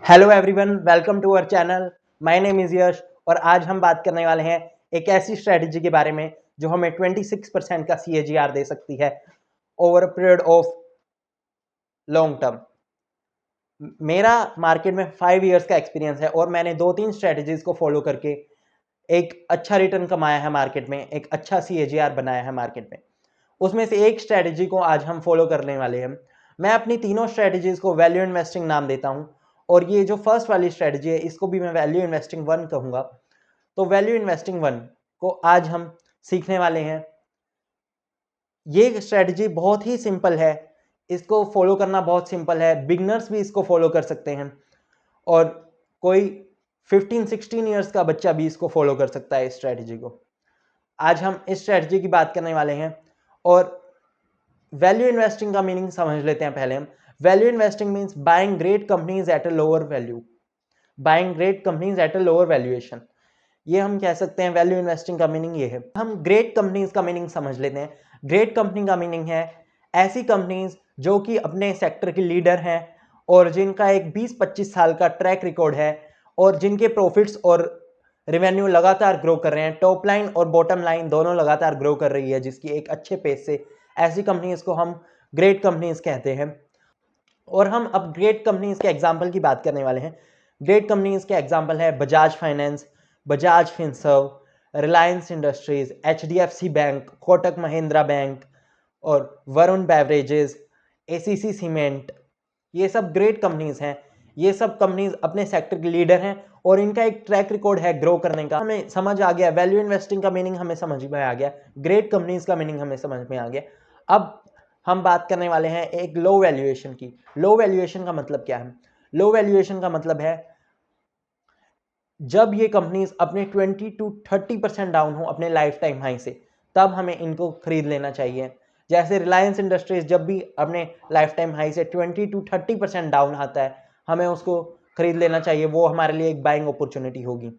Hello everyone, welcome to our channel. My name is Yash और आज हम बात करने वाले हैं एक ऐसी स्ट्रेटजी के बारे में जो हमें 26% का CAGR दे सकती है over a period of long term. मेरा मार्केट में 5 इयर्स का एक्सपीरियंस है और मैंने 2-3 स्ट्रेटजीज को फॉलो करके एक अच्छा रिटर्न कमाया है मार्केट में, एक अच्छा CAGR बनाया है मार्केट में। उसमें से एक स्ट्रेटजी को आज हम फॉलो करने वाले हैं। मैं अपनी तीनों स्ट्रेटजीज को वैल्यू इन्वेस्टिंग नाम देता हूं और ये जो फर्स्ट वाली स्ट्रेटजी है इसको भी मैं वैल्यू इन्वेस्टिंग 1 कहूंगा। तो वैल्यू इन्वेस्टिंग 1 को आज हम सीखने वाले हैं। ये स्ट्रेटजी बहुत ही सिंपल है, इसको फॉलो करना बहुत सिंपल है, बिगनर्स भी इसको फॉलो कर सकते हैं और कोई 15-16 ईयर्स का बच्चा भी इसको फॉलो कर सकता है इस स्ट्रेटजी को। आज हम इस स्ट्रेटजी की बात करने वाले हैं और वैल्यू इन्वेस्टिंग का मीनिंग समझ लेते हैं पहले हम। Value investing means buying great companies at a lower value, buying great companies at a lower valuation. ये हम कह सकते हैं वैल्यू इन्वेस्टिंग का मीनिंग ये है। हम ग्रेट कंपनीज का मीनिंग समझ लेते हैं। ग्रेट कंपनी का मीनिंग है ऐसी कंपनीज जो कि अपने सेक्टर की लीडर हैं और जिनका एक 20-25 साल का ट्रैक रिकॉर्ड है और जिनके प्रॉफिट्स और रेवेन्यू लगातार ग्रो कर रहे हैं, टॉप लाइन और बॉटम लाइन दोनों लगातार ग्रो कर रही है जिसकी एक अच्छे पेस से। ऐसी कंपनीज को हम ग्रेट कंपनीज कहते हैं। और हम अब ग्रेट कंपनीज के एग्जाम्पल की बात करने वाले हैं। ग्रेट कंपनीज के एग्जाम्पल है Bajaj finance, Bajaj Finserv, Reliance industries, HDFC bank, Kotak Mahindra bank और वरुण बेवरेजेस, ACC सीमेंट। ये सब ग्रेट कंपनीज हैं। ये सब कंपनीज अपने सेक्टर के लीडर हैं और इनका एक ट्रैक रिकॉर्ड है ग्रो करने का। हमें समझ आ गया, वैल्यू इन्वेस्टिंग का मीनिंग हमें समझ में आ गया, ग्रेट कंपनीज का मीनिंग हमें समझ में आ गया। अब हम बात करने वाले हैं एक लो वैल्यूएशन की। लो वैल्यूएशन का मतलब क्या है? लो वैल्यूएशन का मतलब है जब ये कंपनीज अपने 20-30% डाउन हो अपने लाइफ टाइम हाई से, तब हमें इनको खरीद लेना चाहिए। जैसे रिलायंस इंडस्ट्रीज जब भी अपने लाइफ टाइम हाई से 20-30% डाउन आता है, हमें उसको खरीद लेना चाहिए, वो हमारे लिए एक बाइंग अपॉर्चुनिटी होगी।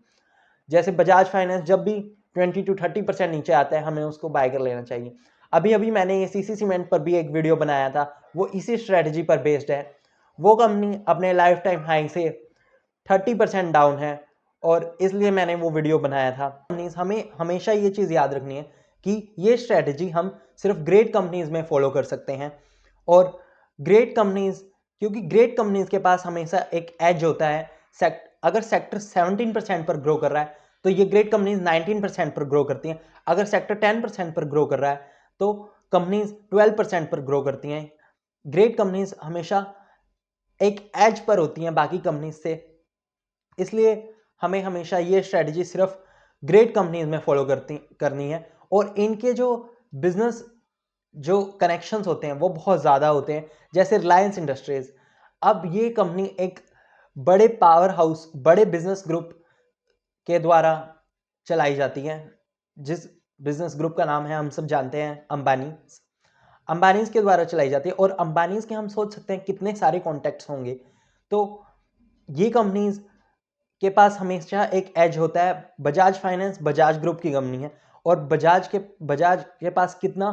जैसे बजाज फाइनेंस जब भी 20-30% नीचे आता है, हमें उसको बाय कर लेना चाहिए। अभी अभी मैंने ACC सीमेंट पर भी एक वीडियो बनाया था, वो इसी स्ट्रेटजी पर बेस्ड है। वो कंपनी अपने लाइफ टाइम हाई से 30% डाउन है और इसलिए मैंने वो वीडियो बनाया था। हमें हमेशा ये चीज़ याद रखनी है कि ये स्ट्रेटजी हम सिर्फ ग्रेट कंपनीज में फॉलो कर सकते हैं। और ग्रेट कंपनीज, क्योंकि ग्रेट कंपनीज के पास हमेशा एक एज होता है। अगर सेक्टर 17% पर ग्रो कर रहा है तो ये ग्रेट कंपनीज 19% पर ग्रो करती हैं। अगर सेक्टर 10% पर ग्रो कर रहा है तो कंपनीज 12% पर ग्रो करती हैं। ग्रेट कंपनीज हमेशा एक एज पर होती हैं बाकी कंपनीज से, इसलिए हमें हमेशा ये स्ट्रेटजी सिर्फ ग्रेट कंपनीज में फॉलो करनी है। और इनके जो बिजनेस जो कनेक्शंस होते हैं वो बहुत ज़्यादा होते हैं। जैसे रिलायंस इंडस्ट्रीज, अब ये कंपनी एक बड़े पावर हाउस, बड़े बिजनेस ग्रुप के द्वारा चलाई जाती है, जिस बिजनेस ग्रुप का नाम है हम सब जानते हैं अंबानी। अंबानीज के द्वारा चलाई जाती है और अंबानीज के हम सोच सकते हैं कितने सारे कॉन्टैक्ट्स होंगे। तो ये कंपनीज के पास हमेशा एक एज होता है। बजाज फाइनेंस बजाज ग्रुप की कंपनी है और बजाज के पास कितना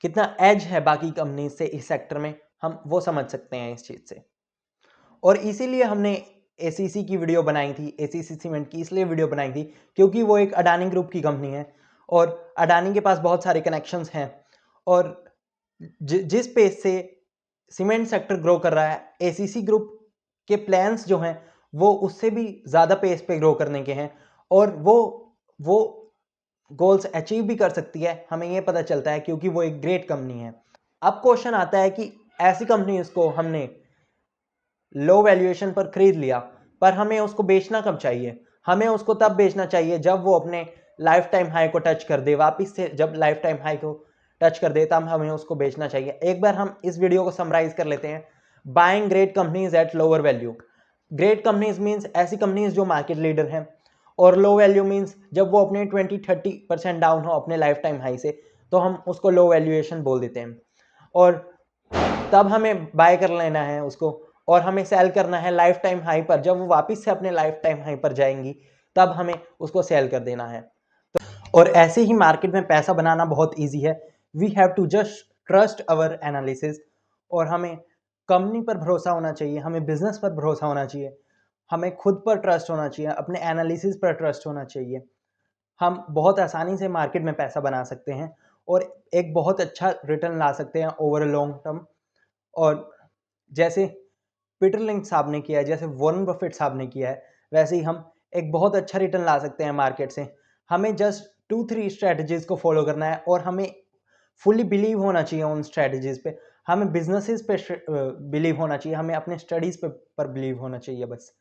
कितना एज है बाकी कंपनी से इस सेक्टर में, हम वो समझ सकते हैं इस चीज से। और इसीलिए हमने ACC की वीडियो बनाई थी, ACC सीमेंट की इसलिए वीडियो बनाई थी क्योंकि वो एक अडानी ग्रुप की कंपनी है और अडानी के पास बहुत सारे कनेक्शंस हैं। और जिस पेस से सीमेंट सेक्टर ग्रो कर रहा है, ACC ग्रुप के प्लान्स जो हैं वो उससे भी ज़्यादा पेस पे ग्रो करने के हैं और वो गोल्स अचीव भी कर सकती है, हमें ये पता चलता है क्योंकि वो एक ग्रेट कंपनी है। अब क्वेश्चन आता है कि ऐसी कंपनीज को हमने लो वैल्यूएशन पर खरीद लिया, पर हमें उसको बेचना कब चाहिए? हमें उसको तब बेचना चाहिए जब वो अपने लाइफ टाइम हाई को टच कर दे, वापस से जब लाइफ टाइम हाई को टच कर दे तब हमें उसको बेचना चाहिए। एक बार हम इस वीडियो को समराइज कर लेते हैं। Buying great companies at lower value. Great companies means ऐसी कंपनीज जो मार्केट लीडर हैं और लो वैल्यू मीन्स जब वो अपने 20-30% डाउन हो अपने लाइफ टाइम हाई से, तो हम उसको लो वैल्यूएशन बोल देते हैं। और तब हमें बाय कर लेना है उसको और हमें सेल करना है लाइफ टाइम हाई पर। जब वो वापस से अपने लाइफ टाइम हाई पर जाएंगी तब हमें उसको सेल कर देना है। और ऐसे ही मार्केट में पैसा बनाना बहुत ईजी है। We have to just trust our analysis और हमें कंपनी पर भरोसा होना चाहिए, हमें बिजनेस पर भरोसा होना चाहिए, हमें खुद पर ट्रस्ट होना चाहिए, अपने एनालिसिस पर ट्रस्ट होना चाहिए। हम बहुत आसानी से मार्केट में पैसा बना सकते हैं और एक बहुत अच्छा रिटर्न ला सकते हैं ओवर लॉन्ग टर्म। और जैसे पीटर लिंच साहब ने किया है, जैसे वॉरेन बफेट साहब ने किया है, वैसे ही हम एक बहुत अच्छा रिटर्न ला सकते हैं मार्केट से। हमें जस्ट 2-3 स्ट्रेटजीज को फॉलो करना है और हमें फुली बिलीव होना चाहिए उन स्ट्रेटजीज पे। हमें बिजनेसेस पे बिलीव होना चाहिए, हमें अपने स्टडीज पर बिलीव होना चाहिए। बस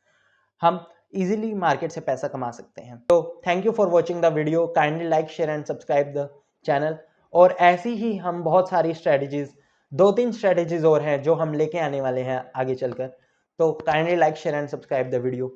हम इजीली मार्केट से पैसा कमा सकते हैं। तो thank you for watching the video, kindly like share and subscribe the channel. और ऐसी ही हम बहुत सारी स्ट्रेटजीज, 2-3 स्ट्रेटजीज और हैं जो हम लेके आने वाले हैं आगे चलकर। तो kindly like share and subscribe the video.